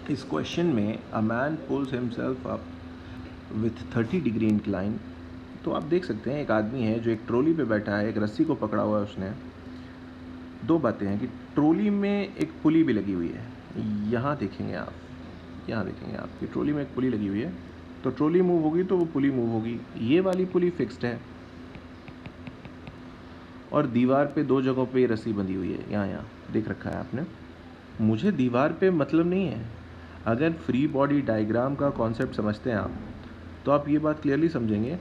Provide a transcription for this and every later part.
इस क्वेश्चन में a man pulls himself up with 30 degree incline. तो आप देख सकते हैं एक आदमी है जो एक ट्रॉली पे बैठा है, एक रस्सी को पकड़ा हुआ है उसने। दो बातें हैं कि ट्रॉली में एक पुली भी लगी हुई है। यहाँ देखेंगे आप, कि ट्रॉली में एक पुली लगी हुई है, तो ट्रॉली मूव होगी तो वो पुली मूव होगी। ये वाली पुली फिक्स्ड है और दीवार पे दो जगहों पे रस्सी बंधी हुई है। यहाँ देख रखा है आपने। मुझे दीवार पे मतलब नहीं है। अगर फ्री बॉडी डायग्राम का कॉन्सेप्ट समझते हैं आप, तो आप ये बात क्लियरली समझेंगे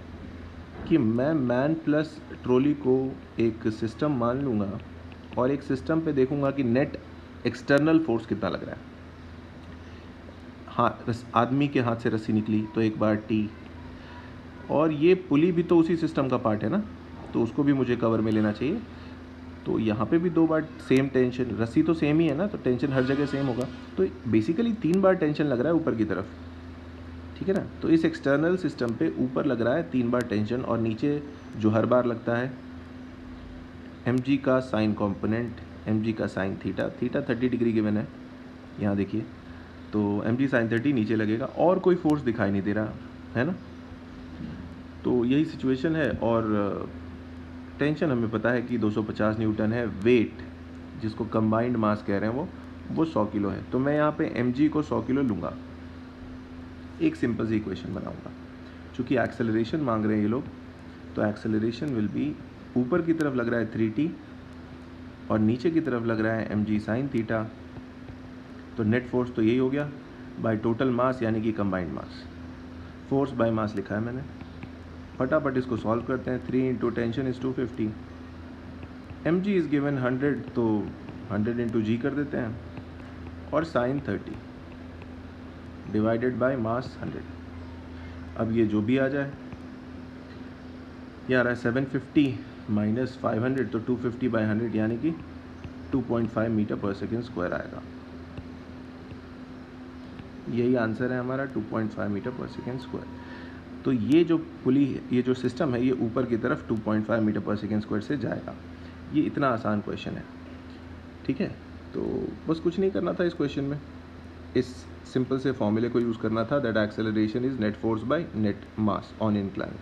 कि मैं मैन प्लस ट्रॉली को एक सिस्टम मान लूँगा और एक सिस्टम पे देखूँगा कि नेट एक्सटर्नल फोर्स कितना लग रहा है। हाँ, आदमी के हाथ से रस्सी निकली तो एक बार टी, और ये पुली भी तो उसी सिस्टम का पार्ट है ना, तो उसको भी मुझे कवर में लेना चाहिए। तो यहाँ पे भी दो बार सेम टेंशन, रस्सी तो सेम ही है ना, तो टेंशन हर जगह सेम होगा। तो बेसिकली 3 बार टेंशन लग रहा है ऊपर की तरफ, ठीक है ना। तो इस एक्सटर्नल सिस्टम पे ऊपर लग रहा है 3 बार टेंशन, और नीचे जो हर बार लगता है mg का साइन कॉम्पोनेंट, mg का साइन थीटा, 30 डिग्री गिवन है यहाँ देखिए। तो mg साइन 30 नीचे लगेगा और कोई फोर्स दिखाई नहीं दे रहा है ना। तो यही सिचुएशन है, और टेंशन हमें पता है कि 250 न्यूटन है। वेट जिसको कंबाइंड मास कह रहे हैं वो 100 किलो है। तो मैं यहाँ पे mg को 100 किलो लूँगा। एक सिंपल सी इक्वेशन बनाऊँगा। चूँकि एक्सेलरेशन मांग रहे हैं ये लोग, तो एक्सेलरेशन विल बी, ऊपर की तरफ लग रहा है 3t और नीचे की तरफ लग रहा है mg साइन थीटा। तो नेट फोर्स तो यही हो गया बाय टोटल मास, यानी कि combined mass. Force by mass लिखा है मैंने। फटाफट इसको सॉल्व करते हैं। 3 into tension is 250, mg is given 100, तो 100 इंटू जी कर देते हैं, और साइन 30 डिवाइडेड बाय मास 100। अब ये जो भी आ जाए, ये आ रहा है 750 माइनस 500, तो 250 बाई 100 यानी कि 2.5 मीटर पर सेकेंड स्क्वायर आएगा। यही आंसर है हमारा, 2.5 मीटर पर सेकेंड स्क्वायर। तो ये जो पुली है, ये जो सिस्टम है, ये ऊपर की तरफ 2.5 मीटर पर सेकेंड स्क्वायर से जाएगा। ये इतना आसान क्वेश्चन है, ठीक है। तो बस कुछ नहीं करना था इस क्वेश्चन में, इस सिंपल से फॉर्मूले को यूज़ करना था, that acceleration is net force by net mass on incline.